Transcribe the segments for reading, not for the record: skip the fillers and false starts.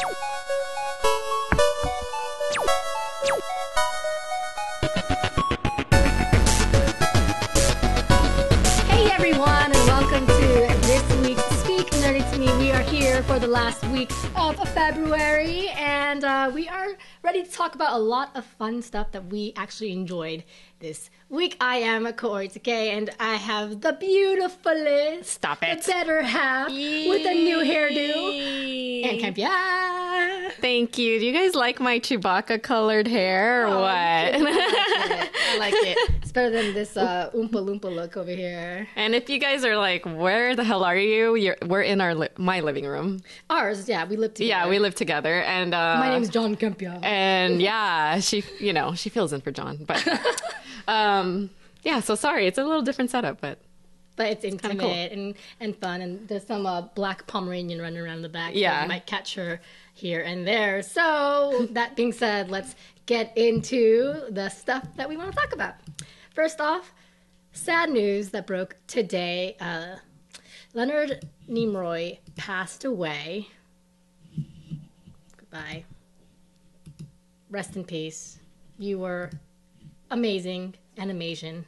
Hey everyone, and welcome to this week's Speak Nerdy to Me. We are here for the last week of February, and we are ready to talk about a lot of fun stuff that we actually enjoyed this week. I am Kaori Takee, and I have the beautifulest, Stop it, the better half with a new hairdo, and Campea. Thank you. Do you guys like my Chewbacca colored hair or what? I like it. It's better than this Oompa Loompa look over here. And if you guys are like, where the hell are you? We're in my living room. Ours, yeah, we live together. Yeah, we live together. And my name's John Campea. And yeah, she fills in for John. But yeah, so sorry, it's a little different setup, but it's intimate cool. and fun. And there's some black Pomeranian running around the back. Yeah. So you might catch her here and there. So that being said, let's get into the stuff that we want to talk about. First off, sad news that broke today. Leonard Nimoy passed away. Goodbye. Rest in peace. You were amazing animation.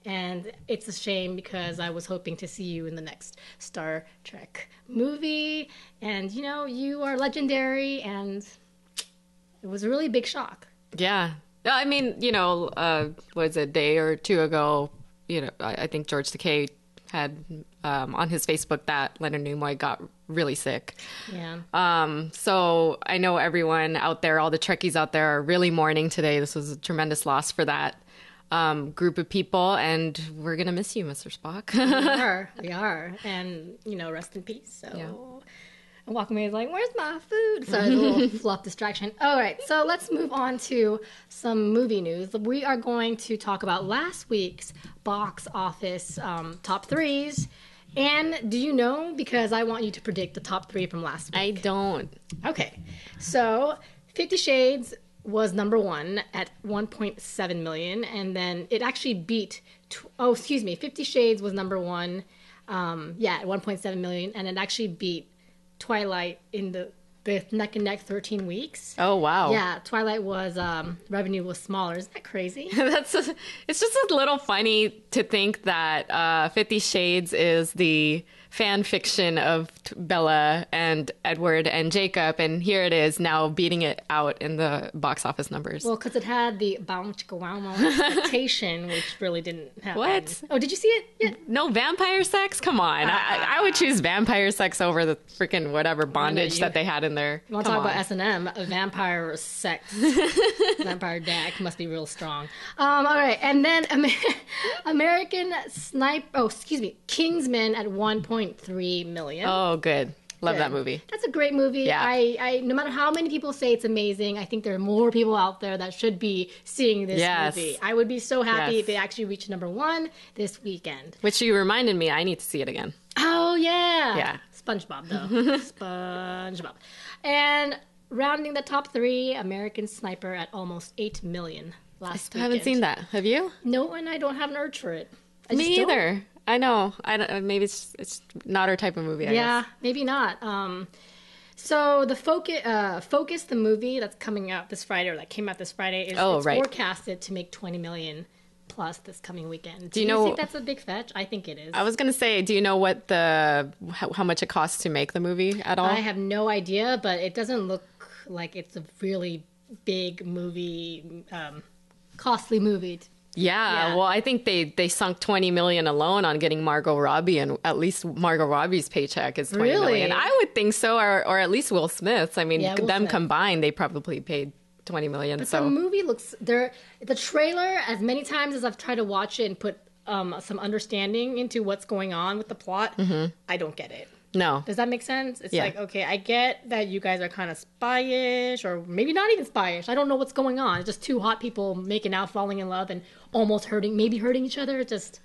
And it's a shame because I was hoping to see you in the next Star Trek movie. And, you know, you are legendary, and it was a really big shock. yeah. I mean, was it a day or two ago, I think George Takei had on his Facebook that Leonard Nimoy got really sick. Yeah. So I know everyone out there, all the Trekkies out there are really mourning today. This was a tremendous loss for that group of people, and we're going to miss you, Mr. Spock. We are. And, rest in peace. So. Yeah. And Walkaway is like, where's my food? Sorry, a little fluff distraction. All right, so let's move on to some movie news. We are going to talk about last week's box office top threes. And do you know? Because I want you to predict the top three from last week. I don't. Okay, so 50 Shades was number one at 1.7 million, and then it actually beat 50 Shades was number one at 1.7 million, and it actually beat Twilight in the neck and neck 13 weeks. Oh, wow. Yeah, Twilight was revenue was smaller. Isn't that crazy? It's just a little funny to think that 50 Shades is the fan fiction of Bella and Edward and Jacob, and here it is now beating it out in the box office numbers. Well, because it had the bounce expectation, which really didn't happen. What? Oh, did you see it? Yeah. No vampire sex? Come on. I would choose vampire sex over the freaking whatever bondage that they had in there. You want to talk about S&M? Vampire sex. Vampire Dak must be real strong. All right. And then Kingsman at 1.3 million. Oh, good. Love that movie. That's a great movie. Yeah. I no matter how many people say it's amazing, I think there are more people out there that should be seeing this movie. I would be so happy if it actually reached number one this weekend. Which you reminded me, I need to see it again. Oh, yeah. Yeah. SpongeBob, though. SpongeBob. And rounding the top three, American Sniper at almost 8 million last weekend. I haven't seen that. Have you? No, and I don't have an urge for it. Me either. I know. I don't. Maybe it's not our type of movie. I guess. Maybe not. So the Focus, the movie that's coming out this Friday, or that came out this Friday, is forecasted to make 20 million plus this coming weekend. Do you think that's a big fetch? I think it is. I was gonna say, do you know what how much it costs to make the movie at all? I have no idea, but it doesn't look like it's a really big movie, costly movie. Yeah, well, I think they sunk 20 million alone on getting Margot Robbie, and at least Margot Robbie's paycheck is 20 million. I would think so, or at least Will Smith's. I mean, them combined, they probably paid 20 million. But the movie looks the trailer, as many times as I've tried to watch it and put some understanding into what's going on with the plot, I don't get it. No. Does that make sense? It's like, okay, I get that you guys are kind of spy-ish, or maybe not even spy-ish. I don't know what's going on. It's just two hot people making out, falling in love, and almost hurting each other. Just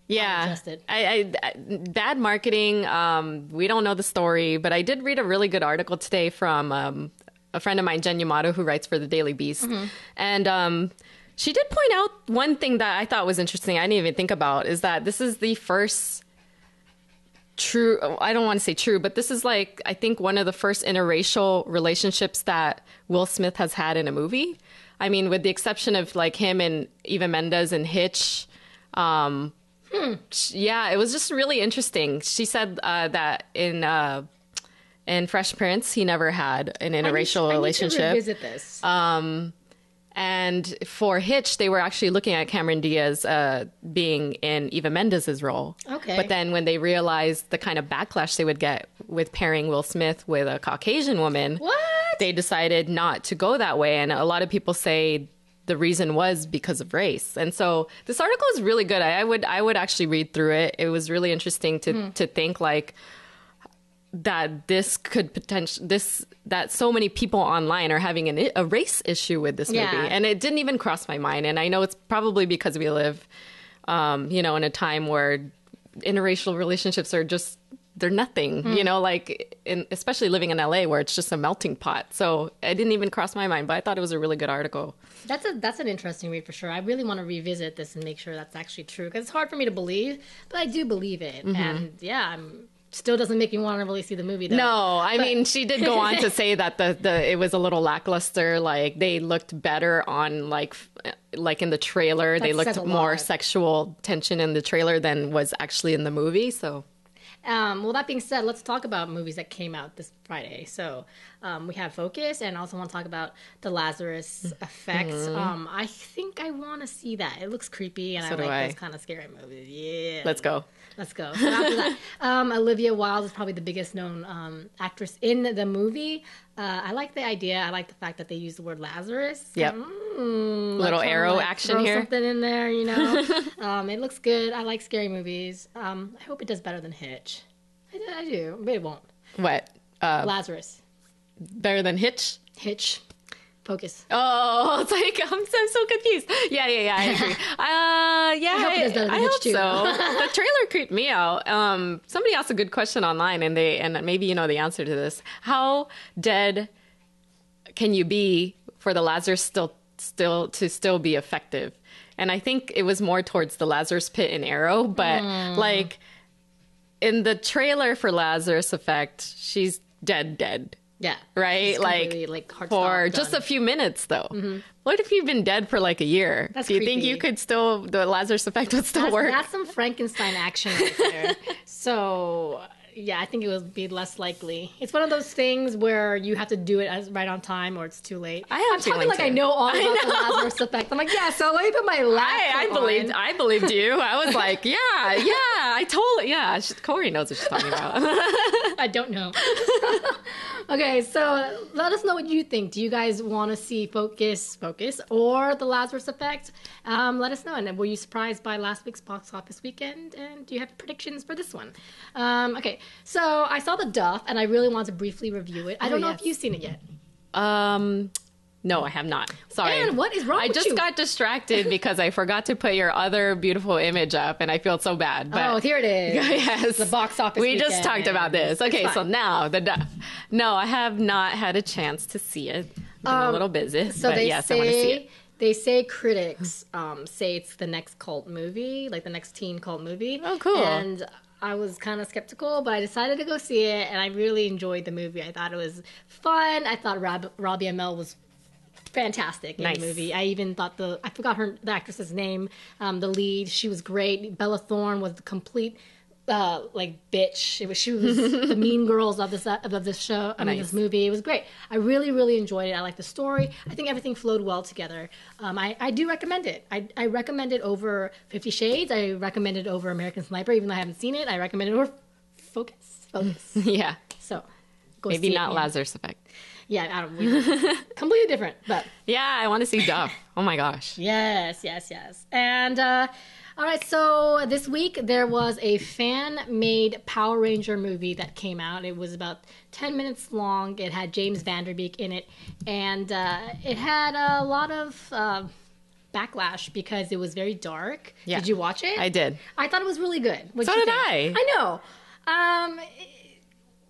bad marketing. We don't know the story, but I did read a really good article today from a friend of mine, Jen Yamato, who writes for the Daily Beast, and she did point out one thing that I thought was interesting. I didn't even think about is that this is the first true. I don't want to say true, but this is like, I think, one of the first interracial relationships that Will Smith has had in a movie. I mean, with the exception of like him and Eva Mendes and Hitch. Yeah, it was just really interesting. She said that in Fresh Prince, he never had an interracial relationship. I need to revisit this. And for Hitch, they were actually looking at Cameron Diaz being in Eva Mendes' role. Okay. But then when they realized the kind of backlash they would get with pairing Will Smith with a Caucasian woman, they decided not to go that way. And a lot of people say the reason was because of race. And so this article is really good. I would actually read through it. It was really interesting to think like that this could that so many people online are having a race issue with this movie. And it didn't even cross my mind. And I know it's probably because we live, in a time where interracial relationships are just, they're nothing, like especially living in LA where it's just a melting pot. So it didn't even cross my mind, but I thought it was a really good article. That's an interesting read for sure. I really want to revisit this and make sure that's actually true because it's hard for me to believe, but I do believe it. And yeah, still doesn't make me want to really see the movie though. No, I mean, she did go on to say that it was a little lackluster. Like they looked better on like in the trailer. They looked more sexual tension in the trailer than was actually in the movie. So. Well, that being said, let's talk about movies that came out this Friday. So we have Focus, and I also want to talk about the LAZARUS Effect. I think I want to see that. It looks creepy, and I like those kind of scary movies. Yeah. Let's go. So after that, Olivia Wilde is probably the biggest known actress in the movie. I like the idea. I like the fact that they use the word Lazarus. Yep. Little arrow action here. Something in there, It looks good. I like scary movies. I hope it does better than Hitch. I do, but it won't. What? Lazarus. Better than Hitch? Hitch. Focus. Oh, it's like I'm so confused. Yeah, I agree. I hope so. The trailer creeped me out. Somebody asked a good question online, and maybe you know the answer to this. How dead can you be for the Lazarus still be effective? And I think it was more towards the Lazarus pit and arrow, but like in the trailer for Lazarus Effect, she's dead. Yeah. Right? Like for just a few minutes, though. What if you've been dead for like a year? That's Do you creepy. think you could the Lazarus Effect would still work? That's some Frankenstein action right there. So, yeah, I think it would be less likely. It's one of those things where you have to do it right on time or it's too late. I'm talking like I know all about the Lazarus Effect. I'm like, yeah, so let me put my laptop on. I believed you. I was like, Kaori knows what she's talking about. I don't know. Okay, so let us know what you think. Do you guys want to see Focus, or the Lazarus Effect? Let us know. And were you surprised by last week's box office weekend? And do you have predictions for this one? Okay, so I saw the Duff, and I really want to briefly review it. I don't know if you've seen it yet. No, I have not. Sorry. And what is wrong with you? I just got distracted because I forgot to put your other beautiful image up, and I feel so bad. But here it is. Yes. The box office We weekend. just talked about this. Okay, so now the Duff. No, I have not had a chance to see it. I'm a little busy, but yes, I want to see it. They say critics say it's the next cult movie, like the next teen cult movie. Oh, cool. And I was kind of skeptical, but I decided to go see it, and I really enjoyed the movie. I thought it was fun. I thought Robbie Amell was fantastic in the movie. I even thought I forgot the actress's name, the lead. She was great. Bella Thorne was the complete bitch. She was the mean girls of this show. This movie. It was great. I really, really enjoyed it. I liked the story. I think everything flowed well together. I do recommend it. I recommend it over 50 Shades. I recommend it over American Sniper, even though I haven't seen it. I recommend it over Focus. Yeah. So go maybe see not it. Lazarus Effect. Yeah, completely different, but yeah, I want to see Duff. Oh my gosh. Yes. And all right, so this week there was a fan-made Power Ranger movie that came out. It was about 10 minutes long. It had James Vanderbeek in it, and it had a lot of backlash because it was very dark. Yeah. Did you watch it? I did. I thought it was really good. So did I. I know.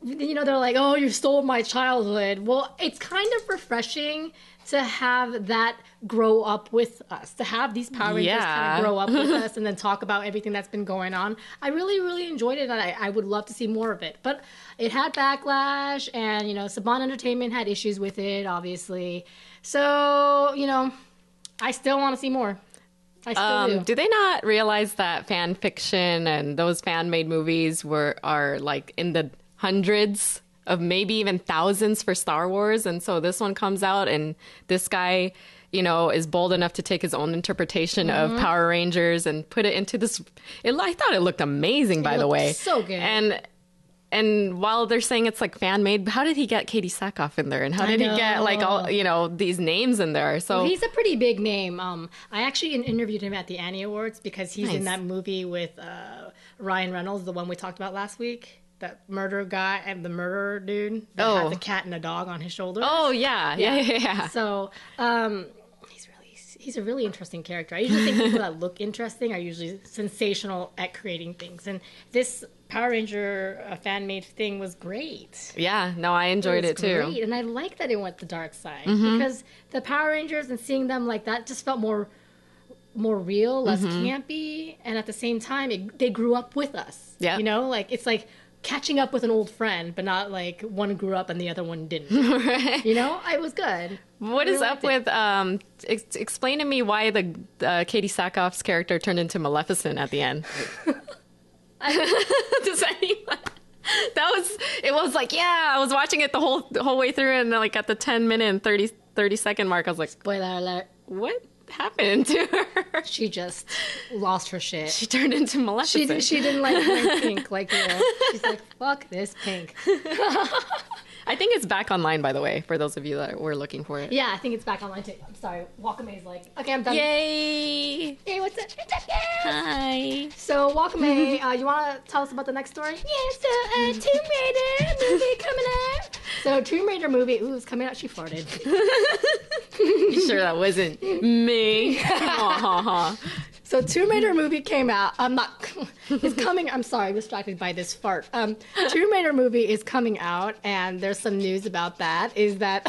they're like, oh, you stole my childhood. Well, it's kind of refreshing to have that grow up with us, to have these Power Rangers kind of grow up with us and then talk about everything that's been going on. I really, really enjoyed it, and I would love to see more of it. But it had backlash, and, Saban Entertainment had issues with it, obviously. So, I still want to see more. I still do. Do they not realize that fan fiction and those fan-made movies are like in the hundreds of maybe even thousands for Star Wars? And so this one comes out and this guy, is bold enough to take his own interpretation of Power Rangers and put it into this. I thought it looked amazing, by the way. So good. And while they're saying it's like fan made, how did he get Katie Sackhoff in there? And how did he get like all, these names in there? So he's a pretty big name. I actually interviewed him at the Annie Awards because he's in that movie with Ryan Reynolds, the one we talked about last week. That murder guy and the murderer dude that has a cat and a dog on his shoulder. Oh, yeah. So he's a really interesting character. I usually think people that look interesting are usually sensational at creating things. And this Power Ranger fan-made thing was great. Yeah, no, I enjoyed it too. Great. And I like that it went the dark side because the Power Rangers and seeing them like that just felt more real, less campy. And at the same time, they grew up with us. Yeah. It's like catching up with an old friend, but not like one grew up and the other one didn't. Right. It was good. What is up with explain to me why the Katie Sackhoff's character turned into Maleficent at the end? Does anyone? It was like, I was watching it the whole way through, and like at the 10-minute and 30-second mark, I was like, spoiler alert. What happened to her? She just lost her shit. She turned into Maleficent. She didn't like wearing pink like you. She's like, fuck this pink. I think it's back online, by the way, for those of you that were looking for it. Yeah, I think it's back online too. I'm sorry. Wakame is like, okay, I'm done. Yay! Hey, what's up? Hi. So, Wakame, you want to tell us about the next story? Yeah, so, Tomb Raider movie coming out. So, Tomb Raider movie, it's coming out. She farted. You sure that wasn't me? So Tomb Raider movie came out. It's coming. I'm sorry, I'm distracted by this fart. Tomb Raider movie is coming out, and there's some news about that. Is that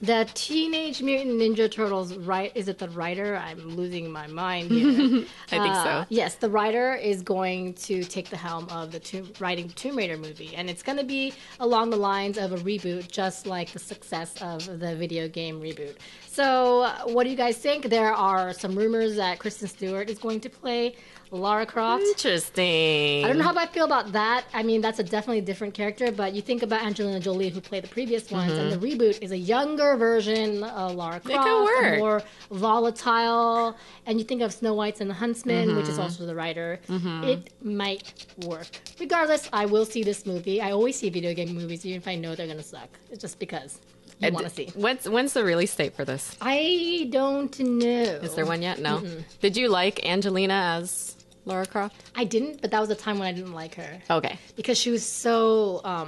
the Teenage Mutant Ninja Turtles, right? Is it the writer? I'm losing my mind here. I think so. Yes, the writer is going to take the helm of writing Tomb Raider movie. And it's going to be along the lines of a reboot, just like the success of the video game reboot. So what do you guys think? There are some rumors that Kristen Stewart is going to play Lara Croft. Interesting. I don't know how I feel about that. I mean, that's a definitely different character, but you think about Angelina Jolie, who played the previous ones, and the reboot is a younger version of Lara Croft. It could work. More volatile. And you think of Snow White and the Huntsman, which is also the writer. It might work. Regardless, I will see this movie. I always see video game movies, even if I know they're going to suck. It's just because you want to see. When's the release date for this? I don't know. Is there one yet? No. Did you like Angelina as Lara Croft? I didn't, but that was a time when I didn't like her. Okay. Because she was so, I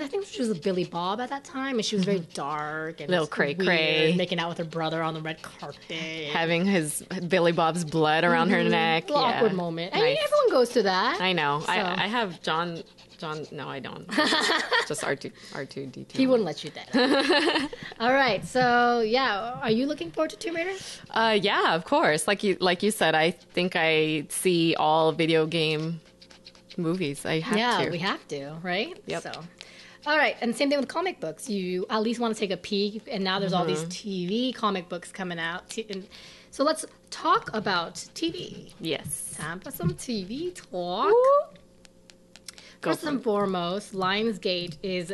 think she was a Billy Bob at that time, and she was very dark and little cray-cray. making out with her brother on the red carpet. Having his Billy Bob's blood around her neck. Little awkward moment. Nice. I mean, everyone goes through that. I know. So. I have John, no, I don't. Just R2-D2. He wouldn't let you that. All right. So, yeah. Are you looking forward to Tomb Raider? Yeah, of course. Like you said, I think I see all video game movies. I have to. Yeah, we have to, right? Yep. So, all right. And same thing with comic books. You at least want to take a peek. And now there's all these TV comic books coming out. So let's talk about TV. Yes. Time for some TV talk. First and foremost, Lionsgate is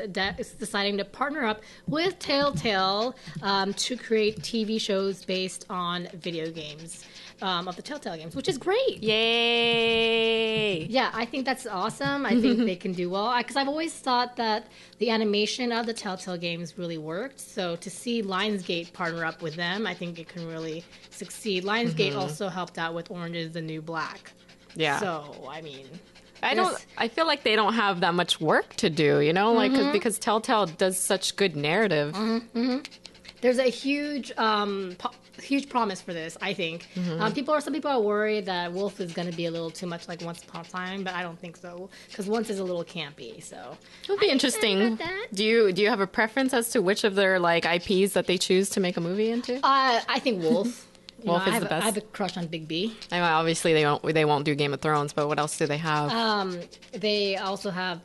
deciding to partner up with Telltale to create TV shows based on video games of the Telltale games, which is great. Yay! Yeah, I think that's awesome. I think they can do well. Because I've always thought that the animation of the Telltale games really worked. So to see Lionsgate partner up with them, I think it can really succeed. Lionsgate also helped out with Orange is the New Black. Yeah. So, I mean... I feel like they don't have that much work to do, like because Telltale does such good narrative. there's a huge huge promise for this, I think. Some people are worried that Wolf is going to be a little too much like Once Upon a Time, but I don't think so, because Once is a little campy. So it'll be interesting. Do you have a preference as to which of their like IPs that they choose to make a movie into? I think Wolf. Wolf is the best. I have a crush on Big B. I mean, obviously they won't do Game of Thrones, but what else do they have? They also have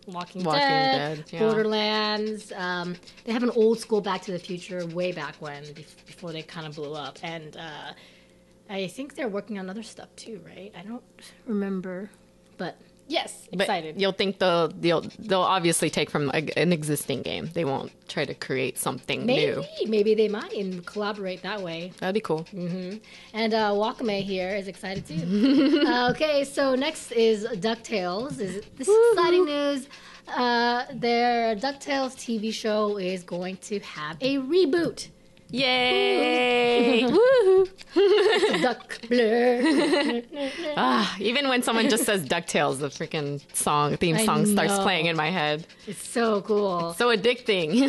Walking Dead, Dead, Borderlands. They have an old school Back to the Future way back when, before they kind of blew up. And I think they're working on other stuff too, right? I don't remember, but yes, excited. But you'll think they'll obviously take from an existing game. They won't try to create something new. Maybe they might and collaborate that way. That'd be cool. And Wakame here is excited too. Okay, so next is Ducktales. This is exciting news. Their Ducktales TV show is going to have a reboot. Yay! Woohoo! Duck blur. Even when someone just says DuckTales, the freaking theme song starts playing in my head. It's so cool. So addicting.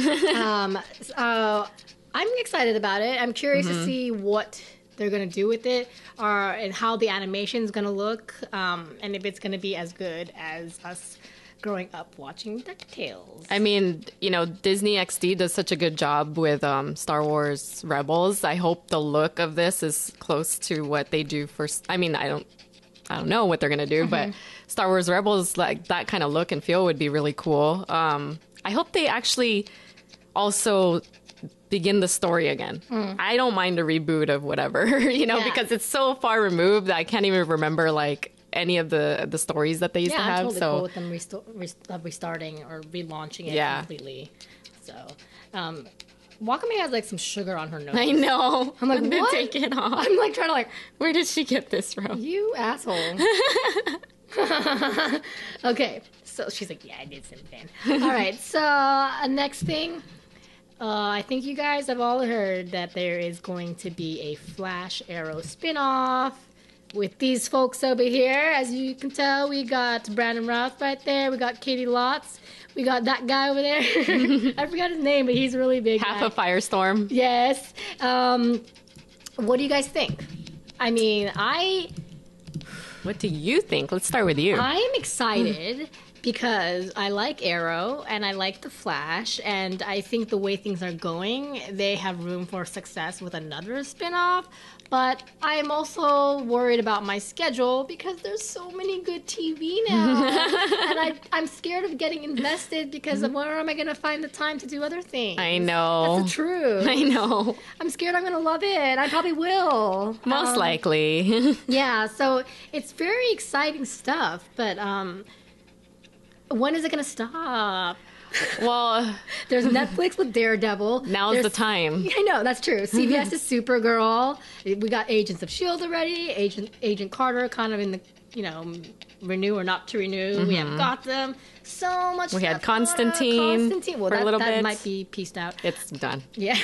I'm excited about it. I'm curious to see what they're going to do with it, and how the animation's going to look, and if it's going to be as good as us growing up watching DuckTales. I mean, Disney XD does such a good job with Star Wars Rebels. I hope the look of this is close to what they do for... I mean, I don't know what they're going to do, but Star Wars Rebels, like that kind of look and feel would be really cool. I hope they actually also begin the story again. I don't mind a reboot of whatever, because it's so far removed that I can't even remember like any of the stories that they used to have. I'm totally cool with them restarting or relaunching it completely. So, Wakame has like some sugar on her nose. I know. I'm like, what? Take it off. I'm like trying to like, where did she get this from? You asshole. Okay, so she's like, yeah, I did something. All right, so next thing. I think you guys have all heard that there is going to be a Flash Arrow spinoff with these folks over here. As you can tell, we got Brandon Routh right there. We got Katie Lotz. We got that guy over there. I forgot his name, but he's really big. Half a Firestorm. Yes. What do you guys think? I mean, What do you think? Let's start with you. I'm excited because I like Arrow and I like the Flash, and I think the way things are going, they have room for success with another spinoff. But I'm also worried about my schedule because there's so many good TV now. And I'm scared of getting invested because of where am I going to find the time to do other things? I know. That's the truth. I know. I'm scared I'm going to love it. I probably will. Most likely. Yeah, so it's very exciting stuff. But when is it going to stop? Well, there's Netflix with Daredevil. Now's the time. I know, that's true. CBS is Supergirl. We got Agents of S.H.I.E.L.D. already. Agent Carter kind of in the, renew or not to renew. We have Gotham. So much We stuff. had Constantine Well, for a little bit. That might be pieced out. It's done. Yeah.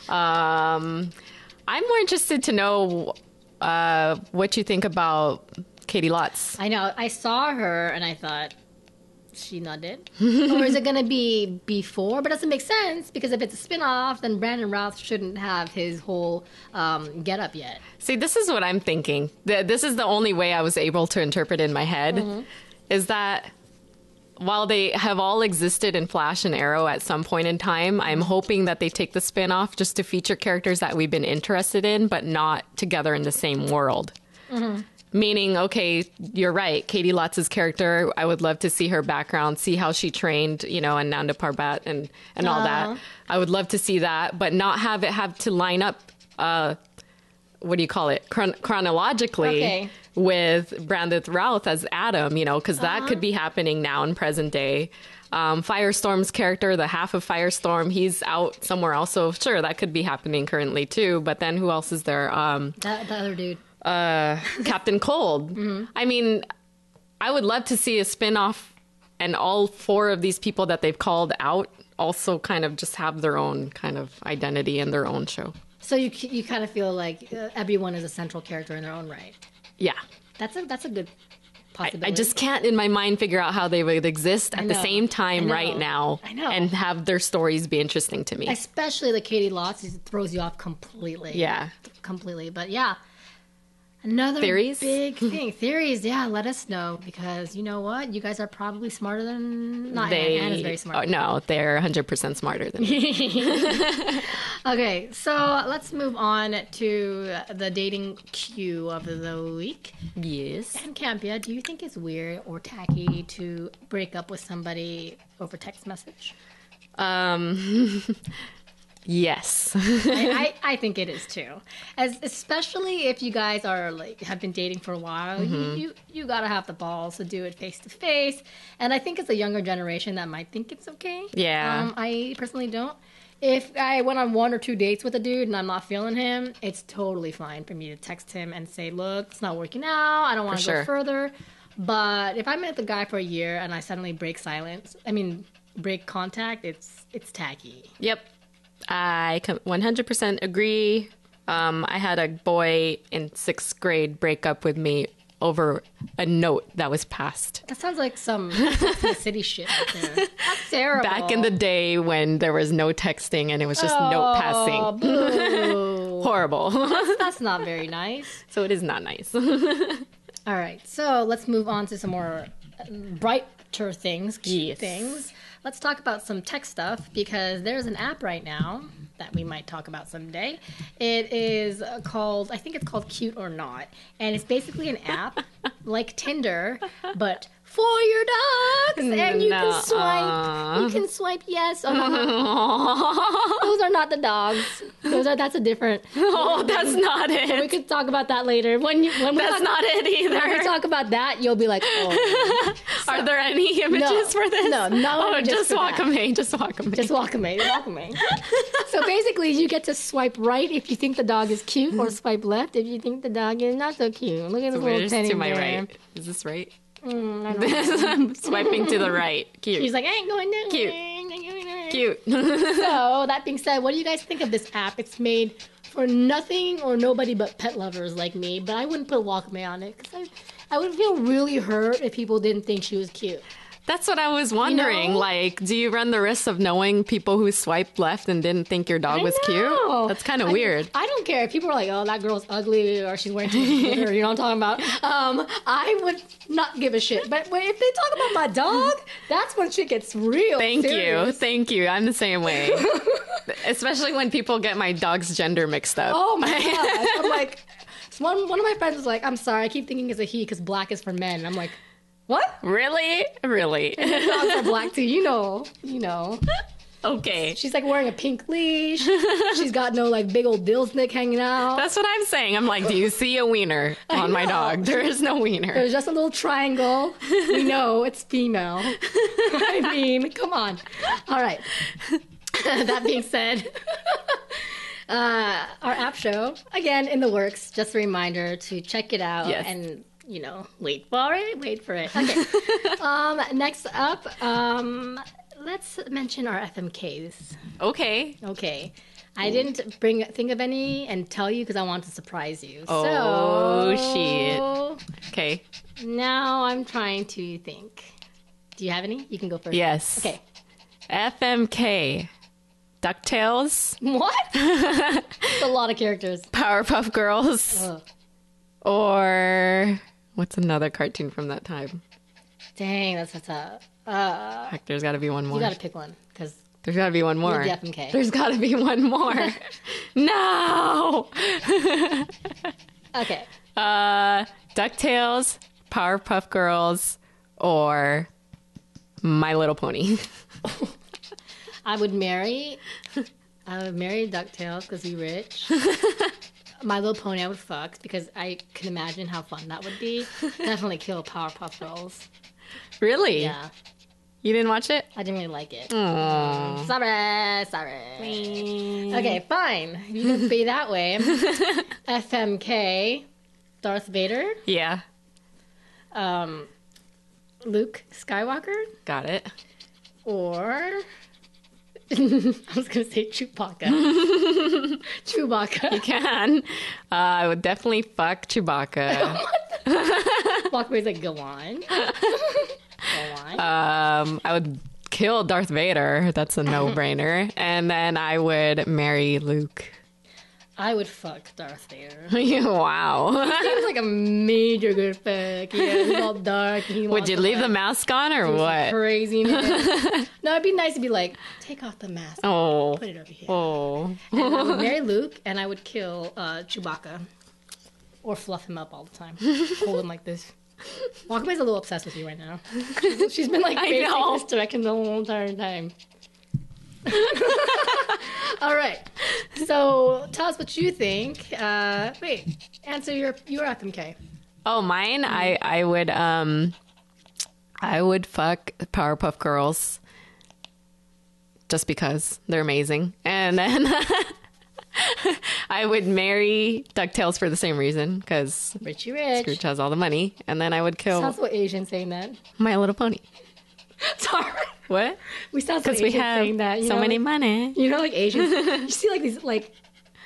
I'm more interested to know what you think about Katie Lotz. I know. I saw her and I thought, she not dead? Or is it going to be before? But it doesn't make sense because if it's a spinoff, then Brandon Routh shouldn't have his whole get up yet. See, this is what I'm thinking. This is the only way I was able to interpret in my head, is that while they have all existed in Flash and Arrow at some point in time, I'm hoping that they take the spinoff just to feature characters that we've been interested in, but not together in the same world. Meaning, okay, you're right. Katie Lotz's character, I would love to see her background, see how she trained, and Nanda Parbat and all that. I would love to see that, but not have it have to line up, what do you call it, chronologically with Brandon Routh as Adam, because that could be happening now in present day. Firestorm's character, the half of Firestorm, he's out somewhere else. So sure, that could be happening currently too. But then who else is there? That other dude. Captain Cold. I mean, I would love to see a spin-off and all four of these people that they've called out also kind of just have their own kind of identity and their own show. So you kind of feel like everyone is a central character in their own right. Yeah. That's a good possibility. I just can't in my mind figure out how they would exist at the same time right now. I know. And have their stories be interesting to me. Especially the Katie Lots, it throws you off completely. Yeah. Completely. But yeah. Another Theories? big thing. Theories, yeah, let us know. Because you know what? You guys are probably smarter than... Not Ann. Ann is very smart. Oh, no, they're 100% smarter than me. Okay, so let's move on to the dating queue of the week. Yes. And Campea, do you think it's weird or tacky to break up with somebody over text message? Yes. I think it is too. Especially if you guys are have been dating for a while, you gotta have the balls to do it face to face. And I think it's a younger generation that might think it's okay. Yeah. I personally don't. If I went on 1 or 2 dates with a dude and I'm not feeling him, it's totally fine for me to text him and say, look, it's not working out. I don't want to go further. But if I'm with the guy for a year and I suddenly break contact, it's tacky. Yep. I 100% agree. I had a boy in 6th grade break up with me over a note that was passed. That sounds like some city shit right there. That's terrible. Back in the day when there was no texting and it was just note passing. Boo. Horrible. That's not very nice. So it is not nice. All right, so let's move on to some more brighter things, cute things. Let's talk about some tech stuff because there's an app right now that we might talk about someday. It is called, I think it's called Cute or Not. And it's basically an app like Tinder, but for your dogs. And you can swipe. You can swipe yes or no. Those are not the dogs. That's a different. Oh, that's not it. We could talk about that later. When that's not it either. When we talk about that, you'll be like, oh. So, are there any images for this? No, just walk away. Just walk away. Just walk away. Walk away. So basically, you get to swipe right if you think the dog is cute, or swipe left if you think the dog is not so cute. Look at this little teddy to my bear. right. Is this right? I don't know. Swiping to the right. Cute. She's like, I ain't going down. Cute. So, that being said, what do you guys think of this app? It's made for nothing or nobody but pet lovers like me, but I wouldn't put walk away on it because I would feel really hurt if people didn't think she was cute. That's what I was wondering. Like, do you run the risk of knowing people who swiped left and didn't think your dog was cute? That's kind of weird. I don't care if people are like, oh, that girl's ugly or she's wearing too much glitter, you know what I'm talking about? I would not give a shit. But if they talk about my dog, that's when shit gets real serious. Thank you. I'm the same way. Especially when people get my dog's gender mixed up. Oh my gosh. I'm like, one of my friends was like, I'm sorry, I keep thinking it's a he because black is for men. And I'm like, what? Really? And the dogs are black too, you know. Okay. She's like wearing a pink leash. She's got no like big old Bill's neck hanging out. That's what I'm saying. I'm like, do you see a wiener on my dog? There is no wiener. There's just a little triangle. We know it's female. I mean, come on. All right. That being said, our app show, again, in the works. Just a reminder to check it out and... wait for it. Okay. Next up, let's mention our Ethem Case. Okay. I didn't think of any and tell you because I want to surprise you. Oh, shit. Okay. Now I'm trying to think. Do you have any? You can go first. Yes. Okay. FMK. Ducktales. What? That's a lot of characters. Powerpuff Girls. Ugh. Or... what's another cartoon from that time? Dang, that's tough. Heck, there's got to be one more. You got to pick one, because there's got to be one more. FMK. There's got to be one more. No. Okay. DuckTales, Powerpuff Girls, or My Little Pony. I would marry DuckTales because he's rich. My Little Pony I would fuck because I can imagine how fun that would be. Definitely kill Powerpuff Girls. Really? Yeah. You didn't watch it? I didn't really like it. Sorry. Okay, fine. You can be that way. FMK, Darth Vader. Yeah. Luke Skywalker. Got it. Or... I was going to say Chewbacca. Chewbacca. You can. I would definitely fuck Chewbacca. Walk away's like, go on. Go on. I would kill Darth Vader. That's a no-brainer. And then I would marry Luke. I would fuck Darth Vader. Wow. He was like a major good fuck. Yeah, he's all dark. Would you leave the mask on or what? Craziness. No, it'd be nice to be like, take off the mask. Oh. Put it over here. Oh. And I would marry Luke, and I would kill Chewbacca. Or fluff him up all the time. Hold him like this. Wakame's a little obsessed with you right now. She's been like facing this direction the whole entire time. All right. So tell us what you think. Wait, answer your Ethem Case. Oh, mine. I would fuck Powerpuff Girls just because they're amazing, and then I would marry Ducktales for the same reason because Richie Rich. Scrooge has all the money, and then I would kill. Sounds so Asian saying that. My Little Pony. Sorry. What? We sound so Asian saying that. So many money. You know, like Asians. You see like these like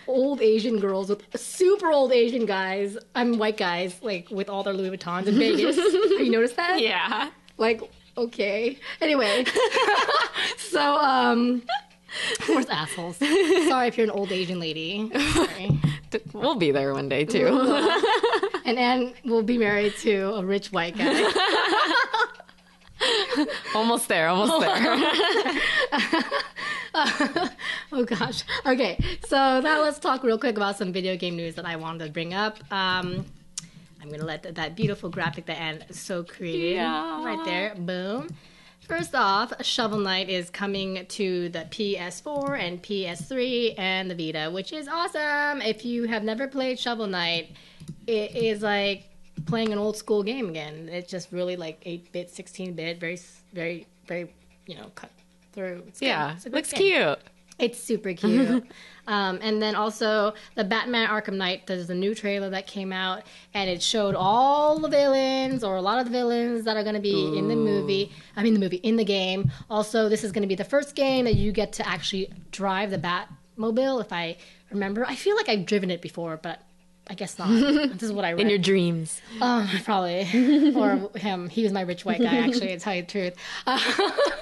old Asian girls with super old Asian guys. White guys like with all their Louis Vuittons in Vegas. Have you noticed that? Yeah. Like, okay. Anyway. So, where's assholes? Sorry if you're an old Asian lady. Sorry. We'll be there one day too. And Anne will be married to a rich white guy. Almost there. Oh gosh. Okay, so now let's talk real quick about some video game news that I wanted to bring up. I'm gonna let that beautiful graphic that Anne so created right there. Boom. First off, Shovel Knight is coming to the PS4 and PS3 and the Vita, which is awesome. If you have never played Shovel Knight, it is like playing an old school game again. It's just really like 8-bit, 16-bit, very, very, very, cut through. It's looks cute. It's super cute. And then also the Batman Arkham Knight, there's a new trailer that came out, and it showed all the villains, or a lot of the villains that are going to be in the game. Also, this is going to be the first game that you get to actually drive the Batmobile, if I remember. I feel like I've driven it before, but I guess not. This is what I read. In your dreams. Probably. Or him. He was my rich white guy, actually, to tell you the truth.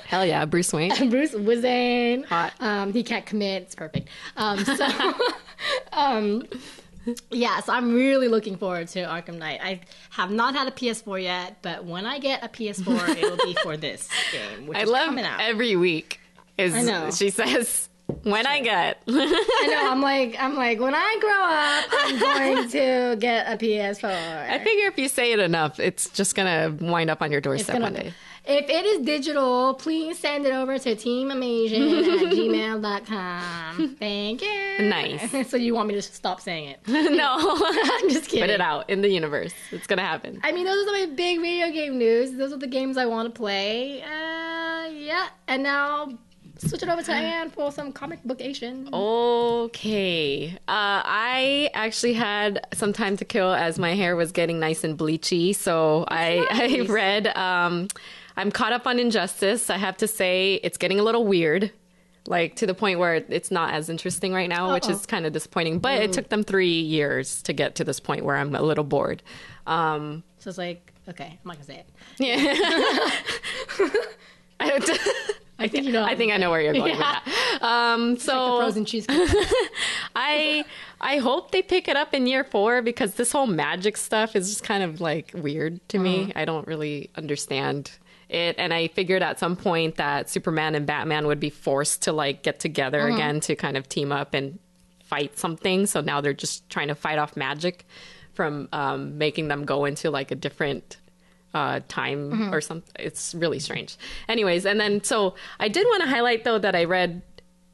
Hell yeah, Bruce Wayne. Bruce Wayne. Hot. He can't commit. It's perfect. So I'm really looking forward to Arkham Knight. I have not had a PS4 yet, but when I get a PS4, it will be for this game, which is coming out. Every week. I know. She says... When I get. I know, I'm like, when I grow up, I'm going to get a PS4. I figure if you say it enough, it's just going to wind up on your doorstep one day. If it is digital, please send it over to teamamasian@gmail.com. Thank you. Nice. So you want me to stop saying it? No. I'm just kidding. Put it out in the universe. It's going to happen. I mean, those are my big video game news. Those are the games I want to play. And now... switch it over to Anne for some comic book Asian. Okay. I actually had some time to kill as my hair was getting nice and bleachy. So I read, I'm caught up on Injustice. I have to say it's getting a little weird, like to the point where it's not as interesting right now, which is kind of disappointing. But it took them 3 years to get to this point where I'm a little bored. So it's like, okay, I'm not going to say it. Yeah. I think I know where you're going with that. So like the frozen cheesecake. I hope they pick it up in year 4 because this whole magic stuff is just kind of like weird to me. I don't really understand it, and I figured at some point that Superman and Batman would be forced to like get together again to kind of team up and fight something. So now they're just trying to fight off magic from making them go into like a different time or something. It's really strange. Anyways, and then so I did want to highlight though that I read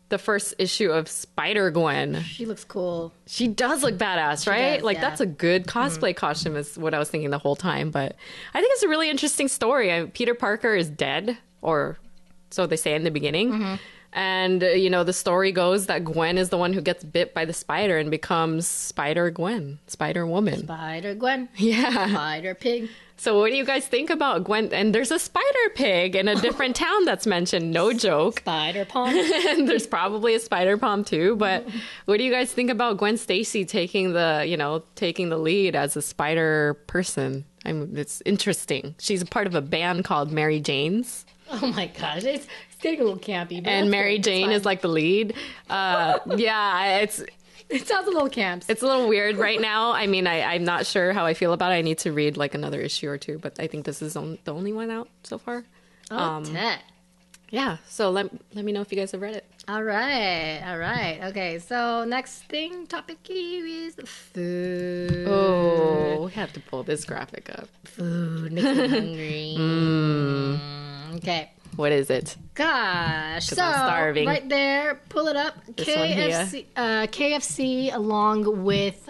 the first issue of Spider-Gwen. She looks cool. She does look badass, right? That's a good cosplay costume is what I was thinking the whole time. But I think it's a really interesting story. Peter Parker is dead, or so they say in the beginning. And, the story goes that Gwen is the one who gets bit by the spider and becomes Spider-Gwen, Spider-Woman. Spider-Gwen. Yeah. Spider-Pig. So what do you guys think about Gwen? And there's a spider pig in a different town that's mentioned. No joke. Spider Palm. And there's probably a spider palm too. But what do you guys think about Gwen Stacy taking the lead as a spider person? It's interesting. She's a part of a band called Mary Jane's. Oh my gosh, it's getting a little campy. But And Mary Jane is like the lead. It sounds a little camp. It's a little weird right now. I mean, I'm not sure how I feel about it. I need to read like another issue or two, but I think this is the only one out so far. Yeah, so let me know if you guys have read it. All right. Okay, so next topic is food. Oh, we have to pull this graphic up. Food makes me hungry. Okay. What is it? Gosh. So, I'm starving. right there, pull it up. KFC along with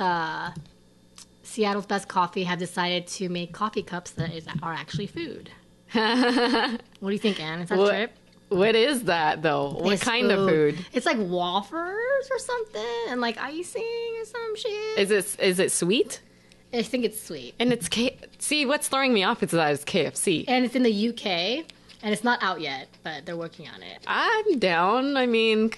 Seattle's Best Coffee have decided to make coffee cups that are actually food. What do you think, Anne? Is that a trip? What is that, though? What kind of food? It's like wafers or something, and like icing or some shit. Is it sweet? I think it's sweet. And it's See, what's throwing me off is that it's KFC. And it's in the UK, and it's not out yet, but they're working on it. I'm down. I mean,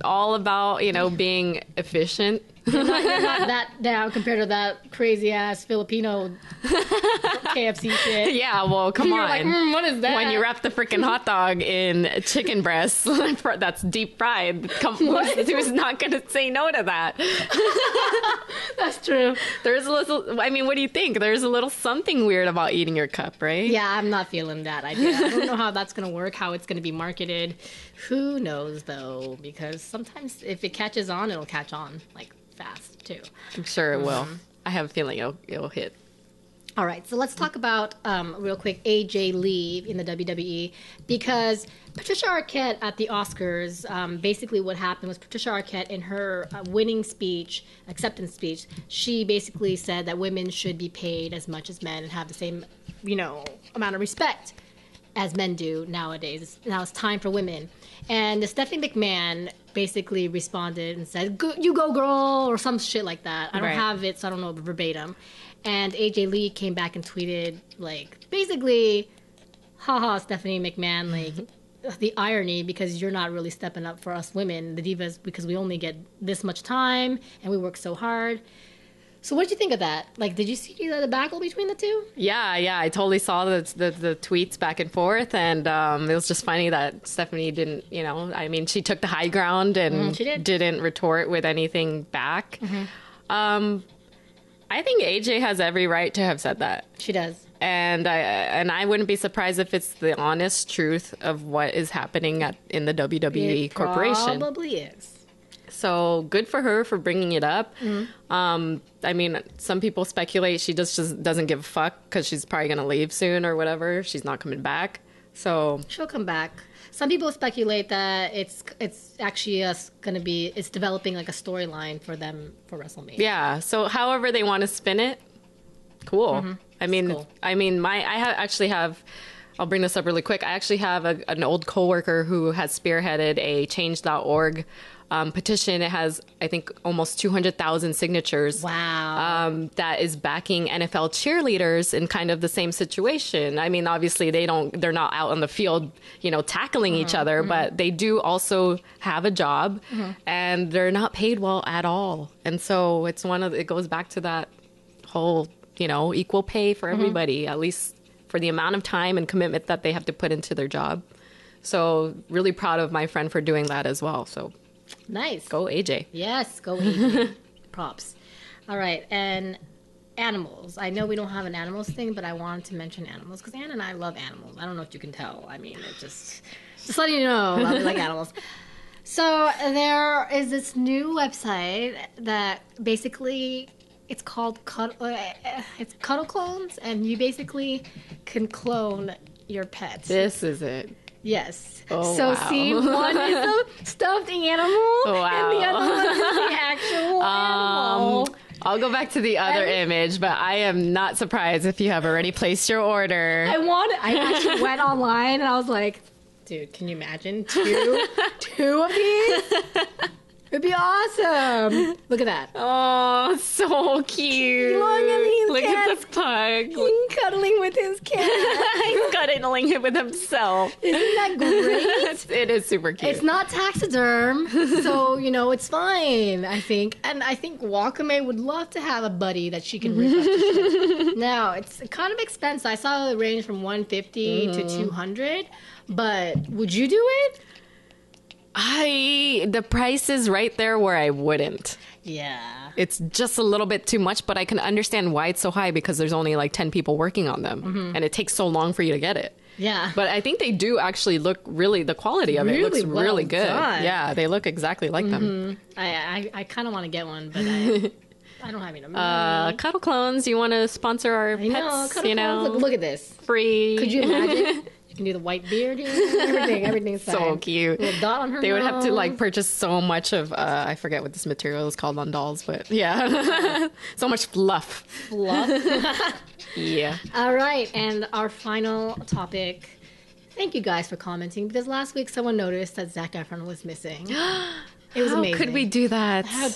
all about, being efficient. You're not that down compared to that crazy ass Filipino KFC shit. Yeah, well, come on. Like, what is that? When you wrap the freaking hot dog in chicken breast that's deep fried, who's not going to say no to that? That's true. There's a little, what do you think? There's a little something weird about eating your cup, right? Yeah, I'm not feeling that idea. I don't know how that's going to work, how it's going to be marketed. Who knows, though? Because sometimes if it catches on, it'll catch on, like, fast too. I'm sure it will. I have a feeling it'll hit. All right, so let's talk about real quick AJ Lee in the WWE, because Patricia Arquette at the Oscars, basically what happened was Patricia Arquette in her acceptance speech, she basically said that women should be paid as much as men and have the same, amount of respect as men do nowadays. Now it's time for women. And Stephanie McMahon basically responded and said, you go girl, or some shit like that. I don't have it, so I don't know verbatim. And AJ Lee came back and tweeted, like, basically, haha, Stephanie McMahon, like, the irony, because you're not really stepping up for us women, the divas, because we only get this much time, and we work so hard. So what did you think of that? Like, did you see the battle between the two? Yeah, I totally saw the tweets back and forth, and it was just funny that Stephanie didn't, she took the high ground and didn't retort with anything back. I think AJ has every right to have said that. She does. And I wouldn't be surprised if it's the honest truth of what is happening in the WWE corporation. Probably is. So good for her for bringing it up. Some people speculate she just doesn't give a fuck because she's probably going to leave soon or whatever. She's not coming back. So she'll come back. Some people speculate that it's actually it's developing like a storyline for them for WrestleMania. Yeah. So however they want to spin it, cool. Cool. Actually have. I'll bring this up really quick. I actually have an old coworker who has spearheaded a Change.org petition. It has, I think, almost 200,000 signatures. Wow. That is backing NFL cheerleaders in kind of the same situation. I mean, obviously they're not out on the field, tackling each other, but they do also have a job and they're not paid well at all. And so it goes back to that whole, equal pay for everybody, at least for the amount of time and commitment that they have to put into their job. So really proud of my friend for doing that as well. So nice. Go AJ. Yes, go AJ. Props. All right, and animals. I know we don't have an animals thing, but I wanted to mention animals because Anne and I love animals. I don't know if you can tell. I mean, it just letting you know, I like animals. So there is this new website that basically it's called Cuddle Clones, and you basically can clone your pets. This is it. Yes. Oh, so wow. see, one is a stuffed animal, and the other one is the actual animal. I'll go back to the other image, but I am not surprised if you have already placed your order. I actually went online and I was like, dude, can you imagine two of these? It'd be awesome. Look at that. Oh, so cute. Look at this pug. He's cuddling with his cat. He's cuddling it with himself. Isn't that great? It is super cute. It's not taxiderm, so, it's fine, I think. And I think Wakame would love to have a buddy that she can rip up to shit. Now, it's kind of expensive. I saw it range from $150 to $200, but would you do it? The price is right there where I wouldn't. Yeah. It's just a little bit too much, but I can understand why it's so high because there's only like 10 people working on them. And it takes so long for you to get it. Yeah. But I think they do actually look the quality of it looks well really good. done. Yeah, they look exactly like them. I kind of want to get one, but I don't have any money. Cuddle Clones, you want to sponsor our pets? Look at this. Free. Could you imagine? You can do the white beard here. Everything's fine. So cute. Little dot on her They would nose. have to like purchase so much of I forget what this material is called on dolls, but yeah. So much fluff. Yeah. All right, and our final topic. Thank you guys for commenting because last week someone noticed that Zac Efron was missing. It was amazing. How could we do that? How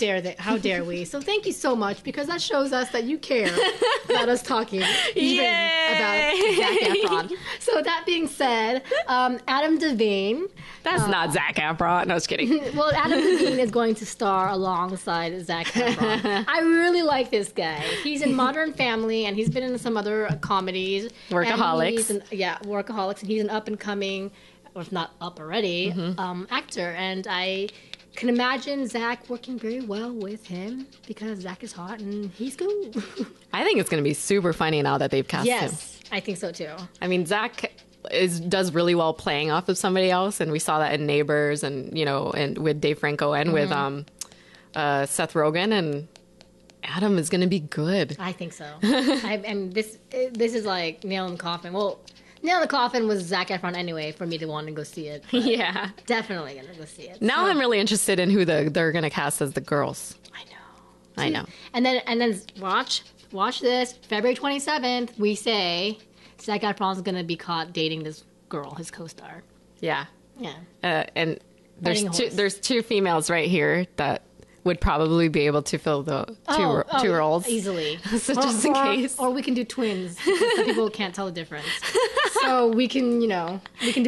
dare we? So thank you so much because that shows us that you care about us talking even about Zac Efron. So that being said, Adam Devine. That's not Zac Efron. No, I was kidding. Well, Adam Devine is going to star alongside Zac Efron. I really like this guy. He's in Modern Family and he's been in some other comedies. Workaholics. Workaholics. And he's an up and coming, or if not up already, actor. And I can imagine Zac working very well with him because Zac is hot and he's cool. I think it's going to be super funny now that they've cast him. Yes, I think so too. I mean, Zac does really well playing off of somebody else, and we saw that in Neighbors, and and with Dave Franco and with Seth Rogen, and Adam is going to be good. I think so. And this is like nail in the coffin. Well, nail in the coffin was Zac Efron anyway for me to want to go see it. Yeah, definitely gonna go see it. Now I'm really interested in who they're going to cast as the girls. I know. And then watch this. February 27th, we say Zac Efron's gonna be caught dating this girl, his co-star. Yeah. Yeah. And there's two females right here that would probably be able to fill the two roles easily. So just in case. Or we can do twins because some people can't tell the difference. So we can do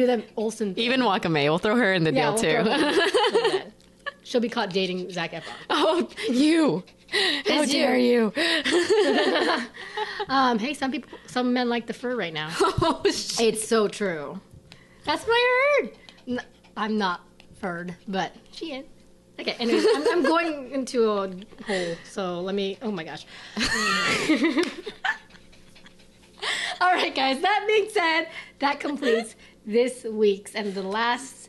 the Olsen thing. Even Wakame, we'll throw her in the deal too. She'll be caught dating Zac Efron. Oh, you! How dare you? Hey, some men like the fur right now. Oh, shit. It's so true. That's what I heard. I'm not furred, but she is. Okay, anyways, I'm going into a hole, so let me... Oh, my gosh. All right, guys, that being said, that completes this week's and the last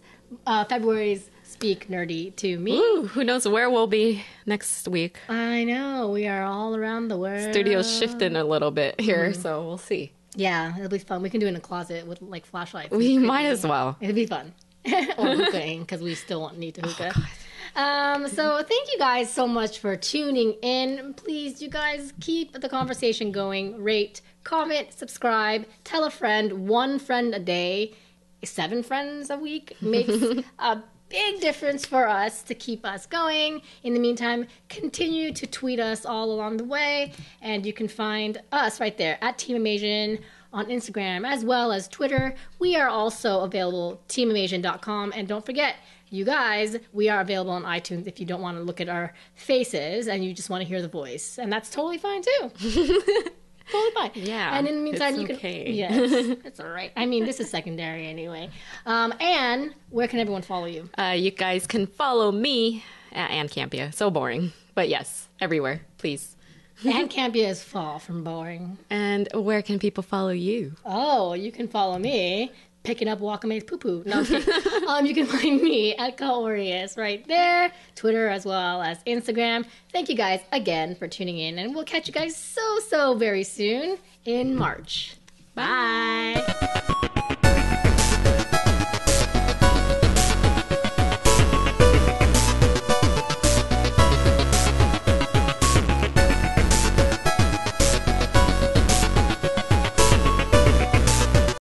February's Speak Nerdy to Me. Ooh, who knows where we'll be next week. I know. We are all around the world. Studio's shifting a little bit here, so we'll see. Yeah, it'll be fun. We can do it in a closet with, like, flashlights. We might as well. It'll be fun. Or hookahing, because we still won't need to hookah. So thank you guys so much for tuning in. Please, you guys, keep the conversation going. Rate, comment, subscribe, tell a friend. 1 friend a day, 7 friends a week makes a big difference for us to keep us going. In the meantime, continue to tweet us all along the way, and you can find us right there at Team Amasian on Instagram as well as Twitter. We are also available teamamasian.com, and don't forget, you guys, we are available on iTunes if you don't want to look at our faces and you just want to hear the voice, and that's totally fine too. Totally fine. Yeah. And in the meantime, you can. Okay. Yes, it's all right. I mean, this is secondary anyway. Anne, where can everyone follow you? You guys can follow me at Ann Campea. So boring, but yes, everywhere, please. Ann Campea is far from boring. And where can people follow you? Oh, you can follow me picking up Wakame's poo-poo. No, I'm kidding. You can find me at Kaori right there, Twitter as well as Instagram. Thank you guys again for tuning in, and we'll catch you guys so very soon in March. Bye.